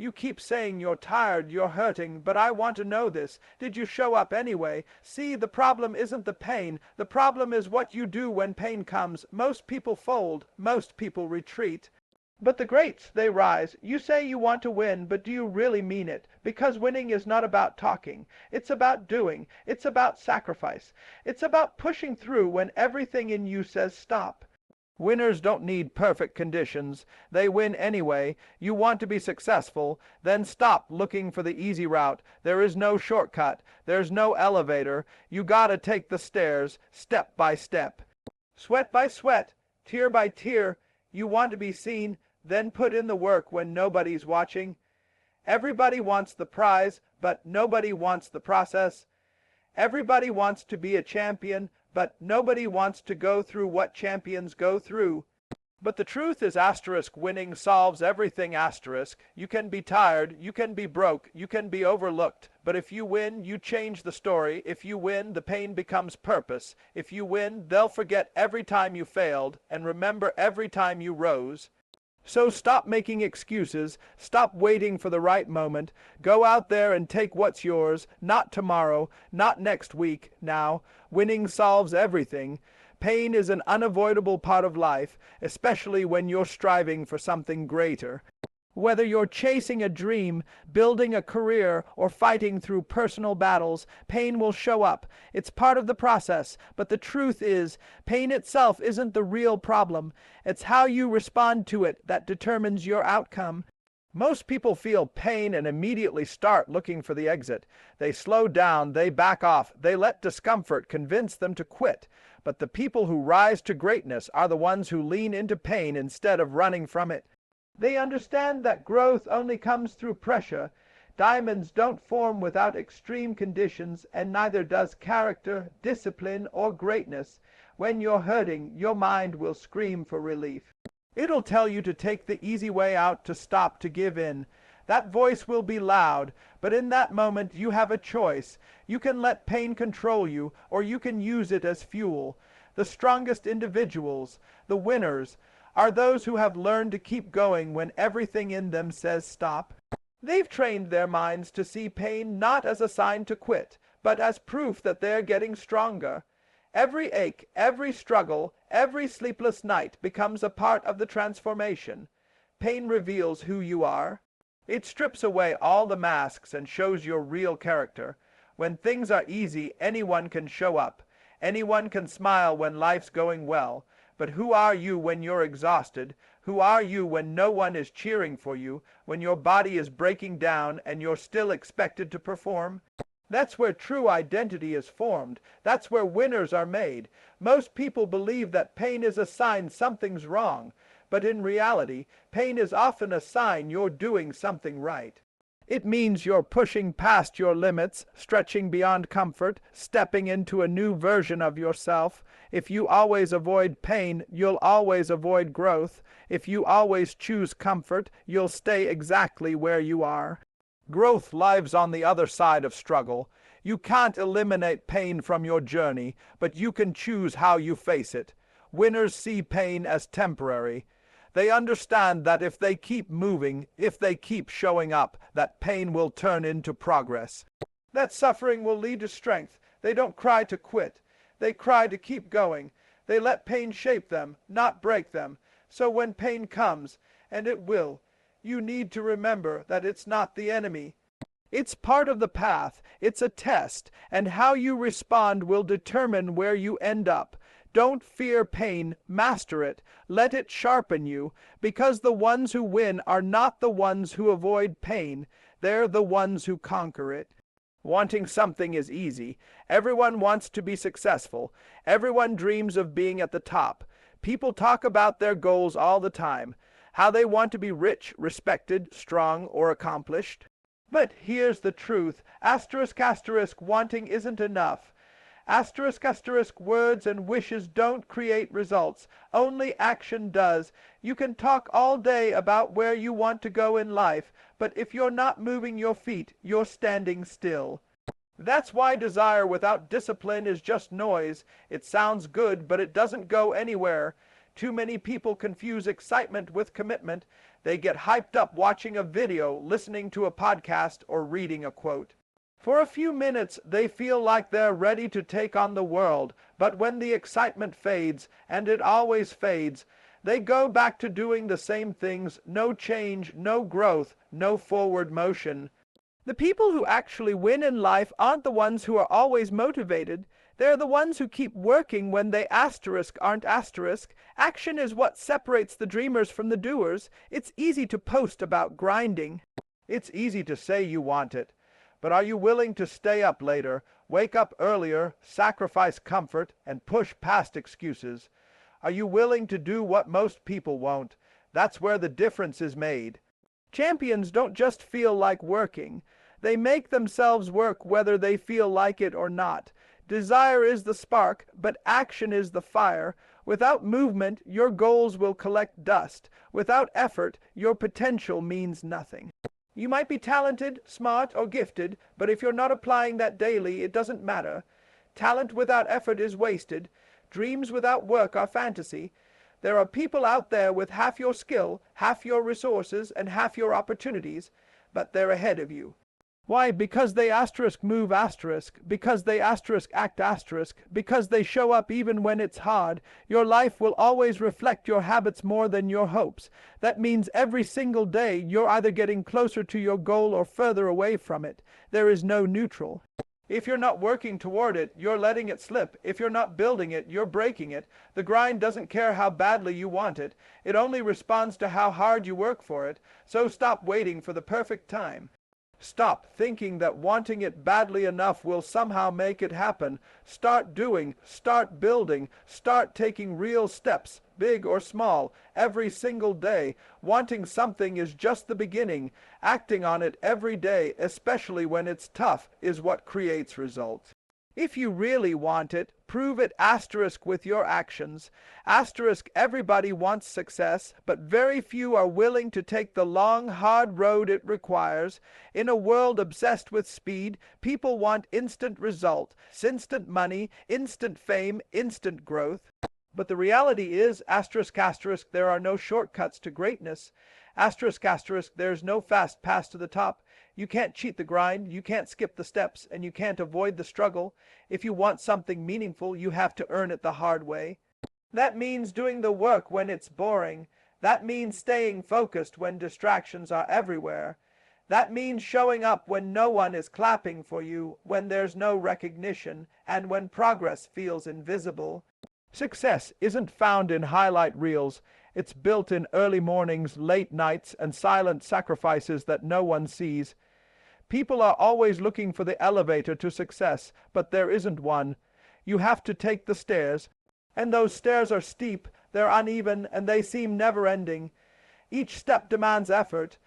You keep saying you're tired, you're hurting, but I want to know this. Did you show up anyway? See, the problem isn't the pain. The problem is what you do when pain comes. Most people fold. Most people retreat. But the greats, they rise. You say you want to win, but do you really mean it? Because winning is not about talking. It's about doing. It's about sacrifice. It's about pushing through when everything in you says stop. Winners don't need perfect conditions. They win anyway. You want to be successful, then stop looking for the easy route. There is no shortcut. There's no elevator. You gotta take the stairs, step by step. Sweat by sweat, tear by tear. You want to be seen, then put in the work when nobody's watching. Everybody wants the prize, but nobody wants the process. Everybody wants to be a champion, but nobody wants to go through what champions go through. But the truth is winning solves everything . You can be tired, you can be broke, you can be overlooked. But if you win, you change the story. If you win, the pain becomes purpose. If you win, they'll forget every time you failed and remember every time you rose. So stop making excuses, stop waiting for the right moment, go out there and take what's yours, not tomorrow, not next week, now. Winning solves everything. Pain is an unavoidable part of life, especially when you're striving for something greater. Whether you're chasing a dream, building a career, or fighting through personal battles, pain will show up. It's part of the process, but the truth is, pain itself isn't the real problem. It's how you respond to it that determines your outcome. Most people feel pain and immediately start looking for the exit. They slow down, they back off, they let discomfort convince them to quit. But the people who rise to greatness are the ones who lean into pain instead of running from it. They understand that growth only comes through pressure. Diamonds don't form without extreme conditions, and neither does character, discipline, or greatness. When you're hurting, your mind will scream for relief. It'll tell you to take the easy way out, to stop, to give in. That voice will be loud, but in that moment you have a choice. You can let pain control you, or you can use it as fuel. The strongest individuals, the winners, are those who have learned to keep going when everything in them says stop. They've trained their minds to see pain not as a sign to quit, but as proof that they're getting stronger. Every ache, every struggle, every sleepless night becomes a part of the transformation. Pain reveals who you are. It strips away all the masks and shows your real character. When things are easy, anyone can show up. Anyone can smile when life's going well. But who are you when you're exhausted? Who are you when no one is cheering for you, when your body is breaking down and you're still expected to perform? That's where true identity is formed. That's where winners are made. Most people believe that pain is a sign something's wrong, but in reality, pain is often a sign you're doing something right. It means you're pushing past your limits, stretching beyond comfort, stepping into a new version of yourself. If you always avoid pain, you'll always avoid growth. If you always choose comfort, you'll stay exactly where you are. Growth lives on the other side of struggle. You can't eliminate pain from your journey, but you can choose how you face it. Winners see pain as temporary. They understand that if they keep moving, if they keep showing up, that pain will turn into progress. That suffering will lead to strength. They don't cry to quit. They cry to keep going. They let pain shape them, not break them. So when pain comes, and it will, you need to remember that it's not the enemy. It's part of the path. It's a test, and how you respond will determine where you end up. Don't fear pain, master it, let it sharpen you, because the ones who win are not the ones who avoid pain, they're the ones who conquer it. Wanting something is easy. Everyone wants to be successful. Everyone dreams of being at the top. People talk about their goals all the time, how they want to be rich, respected, strong, or accomplished. But here's the truth. ***, wanting isn't enough. ***, words and wishes don't create results. Only action does. You can talk all day about where you want to go in life, but if you're not moving your feet, you're standing still. That's why desire without discipline is just noise. It sounds good, but it doesn't go anywhere. Too many people confuse excitement with commitment. They get hyped up watching a video, listening to a podcast, or reading a quote. For a few minutes, they feel like they're ready to take on the world, but when the excitement fades, and it always fades, they go back to doing the same things, no change, no growth, no forward motion. The people who actually win in life aren't the ones who are always motivated. They're the ones who keep working when they aren't asterisk. Action is what separates the dreamers from the doers. It's easy to post about grinding. It's easy to say you want it. But are you willing to stay up later, wake up earlier, sacrifice comfort, and push past excuses? Are you willing to do what most people won't? That's where the difference is made. Champions don't just feel like working. They make themselves work whether they feel like it or not. Desire is the spark, but action is the fire. Without movement, your goals will collect dust. Without effort, your potential means nothing. You might be talented, smart, or gifted, but if you're not applying that daily, it doesn't matter. Talent without effort is wasted. Dreams without work are fantasy. There are people out there with half your skill, half your resources, and half your opportunities, but they're ahead of you. Why? Because they move because they act because they show up even when it's hard. Your life will always reflect your habits more than your hopes. That means every single day you're either getting closer to your goal or further away from it. There is no neutral. If you're not working toward it, you're letting it slip. If you're not building it, you're breaking it. The grind doesn't care how badly you want it. It only responds to how hard you work for it. So stop waiting for the perfect time. Stop thinking that wanting it badly enough will somehow make it happen. Start doing, start building, start taking real steps, big or small, every single day. Wanting something is just the beginning. Acting on it every day, especially when it's tough, is what creates results. If you really want it, prove it with your actions. Everybody wants success, but very few are willing to take the long, hard road it requires. In a world obsessed with speed, people want instant result, instant money, instant fame, instant growth. But the reality is, there are no shortcuts to greatness. There's no fast pass to the top. You can't cheat the grind, you can't skip the steps, and you can't avoid the struggle. If you want something meaningful, you have to earn it the hard way. That means doing the work when it's boring. That means staying focused when distractions are everywhere. That means showing up when no one is clapping for you, when there's no recognition, and when progress feels invisible. Success isn't found in highlight reels. It's built in early mornings, late nights, and silent sacrifices that no one sees. People are always looking for the elevator to success, but there isn't one. You have to take the stairs. And those stairs are steep, they're uneven, and they seem never-ending. Each step demands effort.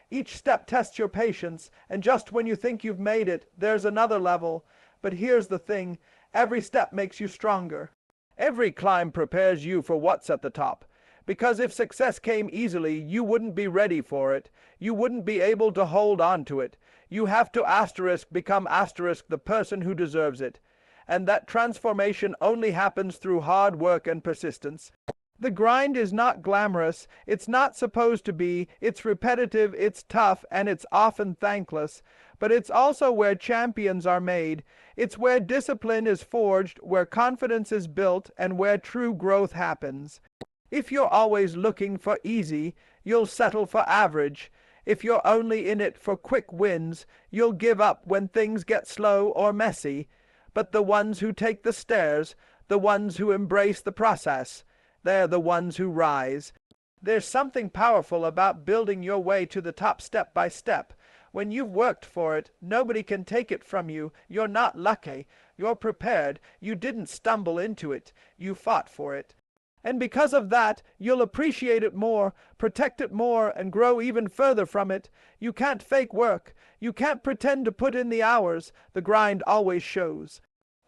Each step tests your patience, and just when you think you've made it, there's another level. But here's the thing, every step makes you stronger. Every climb prepares you for what's at the top. Because if success came easily, you wouldn't be ready for it. You wouldn't be able to hold on to it. You have to become the person who deserves it. And that transformation only happens through hard work and persistence. The grind is not glamorous. It's not supposed to be. It's repetitive, it's tough, and it's often thankless. But it's also where champions are made. It's where discipline is forged, where confidence is built, and where true growth happens. If you're always looking for easy, you'll settle for average. If you're only in it for quick wins, you'll give up when things get slow or messy. But the ones who take the stairs, the ones who embrace the process, they're the ones who rise. There's something powerful about building your way to the top step by step. When you've worked for it, nobody can take it from you. You're not lucky. You're prepared. You didn't stumble into it. You fought for it. And because of that, you'll appreciate it more, protect it more, and grow even further from it. You can't fake work. You can't pretend to put in the hours. The grind always shows.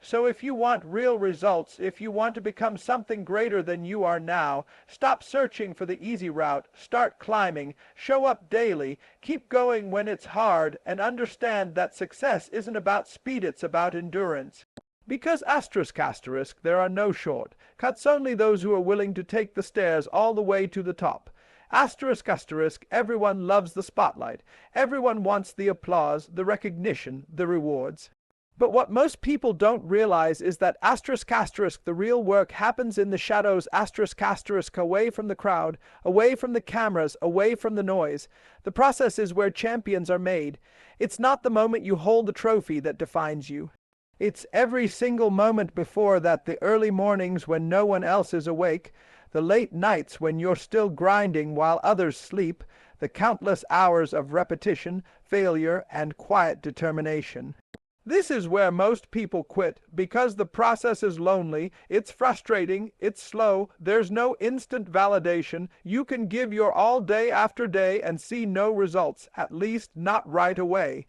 So if you want real results, if you want to become something greater than you are now, stop searching for the easy route. Start climbing. Show up daily. Keep going when it's hard, and understand that success isn't about speed, it's about endurance. Because there are no shortcuts, only those who are willing to take the stairs all the way to the top. Asterisk, asterisk, everyone loves the spotlight. Everyone wants the applause, the recognition, the rewards. But what most people don't realize is that asterisk, asterisk, the real work happens in the shadows, asterisk, asterisk, away from the crowd, away from the cameras, away from the noise. The process is where champions are made. It's not the moment you hold the trophy that defines you. It's every single moment before that, the early mornings when no one else is awake, the late nights when you're still grinding while others sleep, the countless hours of repetition, failure, and quiet determination. This is where most people quit, because the process is lonely, it's frustrating, it's slow, there's no instant validation, you can give your all day after day and see no results, at least not right away.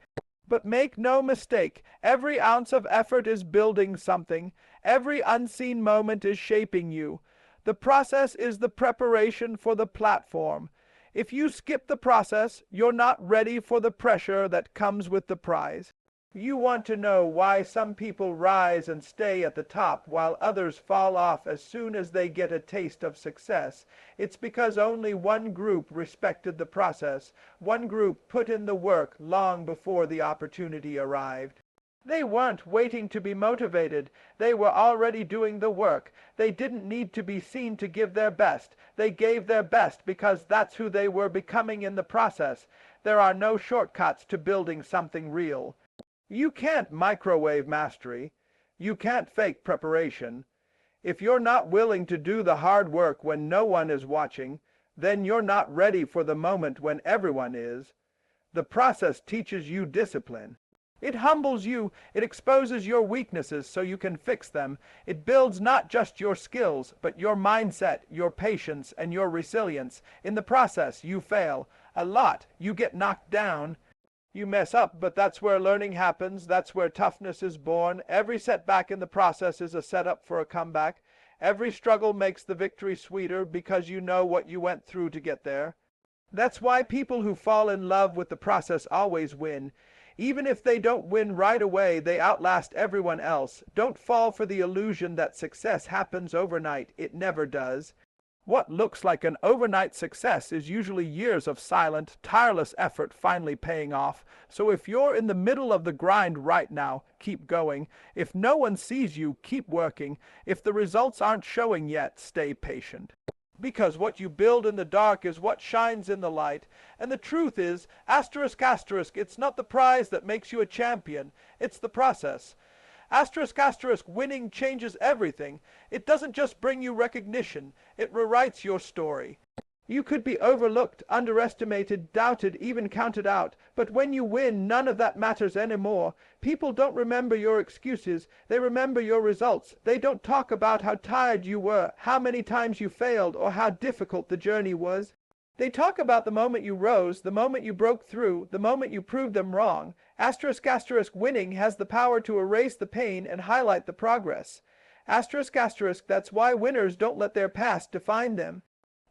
But make no mistake, every ounce of effort is building something, every unseen moment is shaping you. The process is the preparation for the platform. If you skip the process, you're not ready for the pressure that comes with the prize. You want to know why some people rise and stay at the top while others fall off as soon as they get a taste of success. It's because only one group respected the process. One group put in the work long before the opportunity arrived. They weren't waiting to be motivated. They were already doing the work. They didn't need to be seen to give their best. They gave their best because that's who they were becoming in the process. There are no shortcuts to building something real. You can't microwave mastery. You can't fake preparation. If you're not willing to do the hard work when no one is watching, then you're not ready for the moment when everyone is. The process teaches you discipline. It humbles you. It exposes your weaknesses so you can fix them. It builds not just your skills, but your mindset, your patience, and your resilience. In the process, you fail. A lot. You get knocked down. You mess up, but that's where learning happens. That's where toughness is born. Every setback in the process is a setup for a comeback. Every struggle makes the victory sweeter because you know what you went through to get there. That's why people who fall in love with the process always win. Even if they don't win right away, they outlast everyone else. Don't fall for the illusion that success happens overnight. It never does. What looks like an overnight success is usually years of silent, tireless effort finally paying off. So if you're in the middle of the grind right now, keep going. If no one sees you, keep working. If the results aren't showing yet, stay patient. Because what you build in the dark is what shines in the light. And the truth is, asterisk, asterisk, it's not the prize that makes you a champion. It's the process. Asterisk, asterisk, winning changes everything. It doesn't just bring you recognition. It rewrites your story. You could be overlooked, underestimated, doubted, even counted out. But when you win, none of that matters anymore. People don't remember your excuses. They remember your results. They don't talk about how tired you were, how many times you failed, or how difficult the journey was. They talk about the moment you rose, the moment you broke through, the moment you proved them wrong. Asterisk, asterisk, winning has the power to erase the pain and highlight the progress. Asterisk, asterisk, that's why winners don't let their past define them.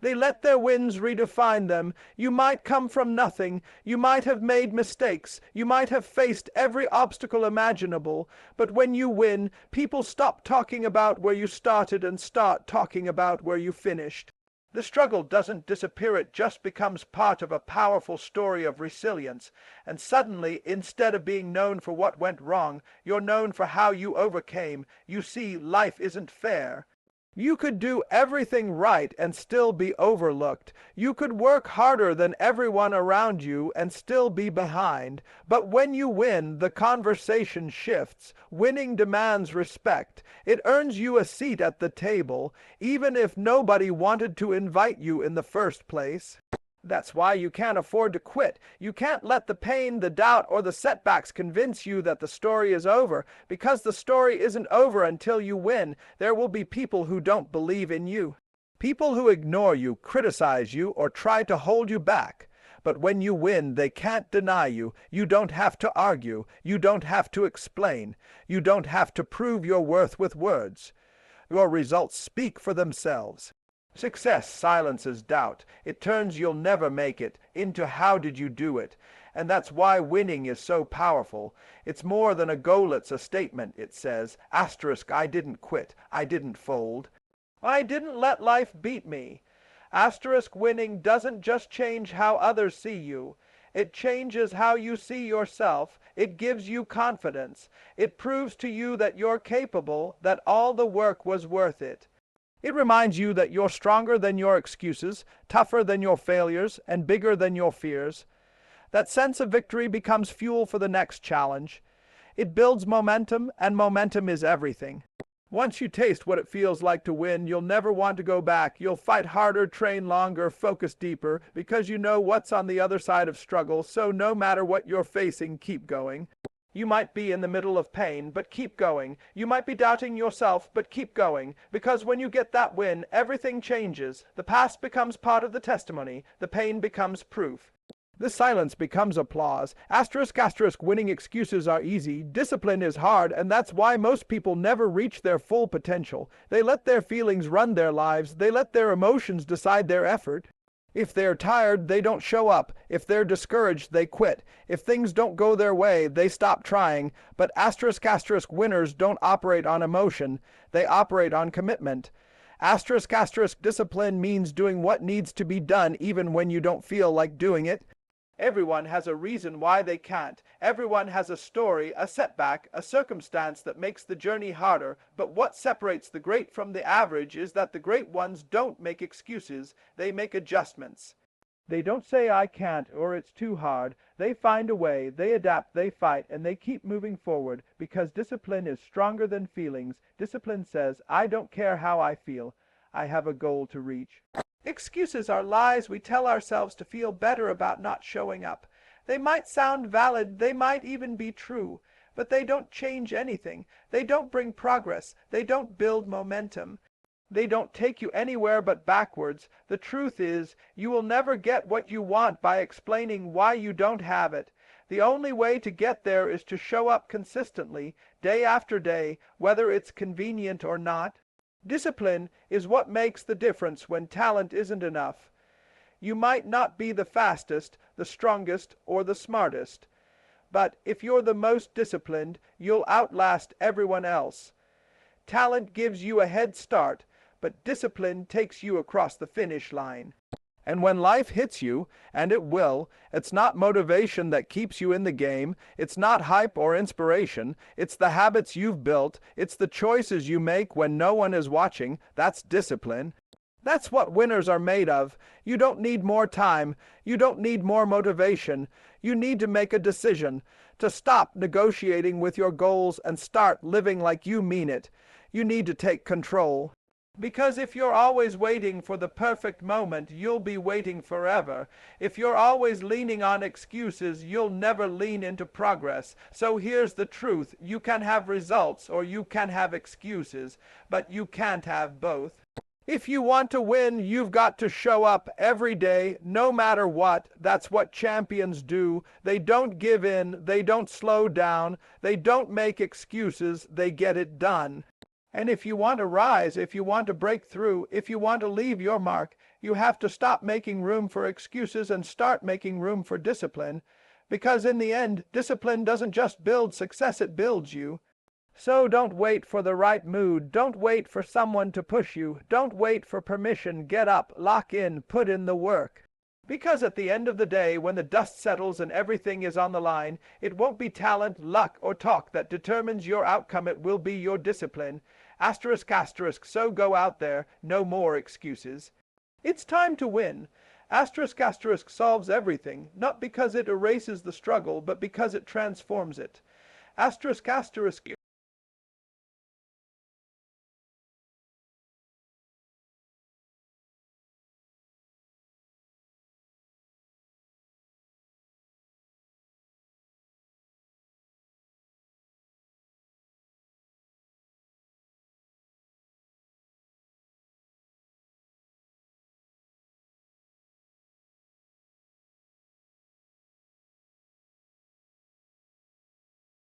They let their wins redefine them. You might come from nothing. You might have made mistakes. You might have faced every obstacle imaginable. But when you win, people stop talking about where you started and start talking about where you finished. The struggle doesn't disappear, it just becomes part of a powerful story of resilience. And suddenly, instead of being known for what went wrong, you're known for how you overcame. You see, life isn't fair. You could do everything right and still be overlooked. You could work harder than everyone around you and still be behind. But when you win, the conversation shifts. Winning demands respect. It earns you a seat at the table, even if nobody wanted to invite you in the first place. That's why you can't afford to quit. You can't let the pain, the doubt, or the setbacks convince you that the story is over, because the story isn't over until you win. There will be people who don't believe in you. People who ignore you, criticize you, or try to hold you back. But when you win, they can't deny you. You don't have to argue. You don't have to explain. You don't have to prove your worth with words. Your results speak for themselves. Success silences doubt. It turns "you'll never make it" into "how did you do it?" And that's why winning is so powerful. It's more than a goal, it's a statement. It says, asterisk, I didn't quit. I didn't fold. I didn't let life beat me. Asterisk winning doesn't just change how others see you. It changes how you see yourself. It gives you confidence. It proves to you that you're capable, that all the work was worth it. It reminds you that you're stronger than your excuses, tougher than your failures, and bigger than your fears. That sense of victory becomes fuel for the next challenge. It builds momentum, and momentum is everything. Once you taste what it feels like to win, you'll never want to go back. You'll fight harder, train longer, focus deeper, because you know what's on the other side of struggle, so no matter what you're facing, keep going. You might be in the middle of pain, but keep going. You might be doubting yourself, but keep going, because when you get that win, everything changes. The past becomes part of the testimony. The pain becomes proof. The silence becomes applause. Asterisk, asterisk, winning excuses are easy. Discipline is hard, and that's why most people never reach their full potential. They let their feelings run their lives. They let their emotions decide their effort. If they're tired, they don't show up. If they're discouraged, they quit. If things don't go their way, they stop trying. But asterisk, asterisk, winners don't operate on emotion. They operate on commitment. Asterisk, asterisk, discipline means doing what needs to be done even when you don't feel like doing it. Everyone has a reason why they can't. Everyone has a story, a setback, a circumstance that makes the journey harder. But what separates the great from the average is that the great ones don't make excuses. They make adjustments. They don't say I can't or it's too hard. They find a way, they adapt, they fight, and they keep moving forward because discipline is stronger than feelings. Discipline says, I don't care how I feel. I have a goal to reach. Excuses are lies we tell ourselves to feel better about not showing up. They might sound valid, they might even be true, but they don't change anything. They don't bring progress. They don't build momentum. They don't take you anywhere but backwards. The truth is, you will never get what you want by explaining why you don't have it. The only way to get there is to show up consistently, day after day, whether it's convenient or not. Discipline is what makes the difference when talent isn't enough. You might not be the fastest, the strongest, or the smartest, but if you're the most disciplined, you'll outlast everyone else. Talent gives you a head start, but discipline takes you across the finish line. And when life hits you, and it will, it's not motivation that keeps you in the game, it's not hype or inspiration, it's the habits you've built, it's the choices you make when no one is watching. That's discipline. That's what winners are made of. You don't need more time. You don't need more motivation. You need to make a decision, to stop negotiating with your goals and start living like you mean it. You need to take control. Because if you're always waiting for the perfect moment, you'll be waiting forever. If you're always leaning on excuses, you'll never lean into progress. So here's the truth. You can have results or you can have excuses, but you can't have both. If you want to win, you've got to show up every day, no matter what. That's what champions do. They don't give in. They don't slow down. They don't make excuses. They get it done. And if you want to rise, if you want to break through, if you want to leave your mark, you have to stop making room for excuses and start making room for discipline. Because in the end, discipline doesn't just build success, it builds you. So don't wait for the right mood. Don't wait for someone to push you. Don't wait for permission. Get up, lock in, put in the work. Because at the end of the day, when the dust settles and everything is on the line, it won't be talent, luck, or talk that determines your outcome. It will be your discipline. Asterisk, asterisk, so go out there, no more excuses. It's time to win. Asterisk, asterisk solves everything, not because it erases the struggle, but because it transforms it. Asterisk, asterisk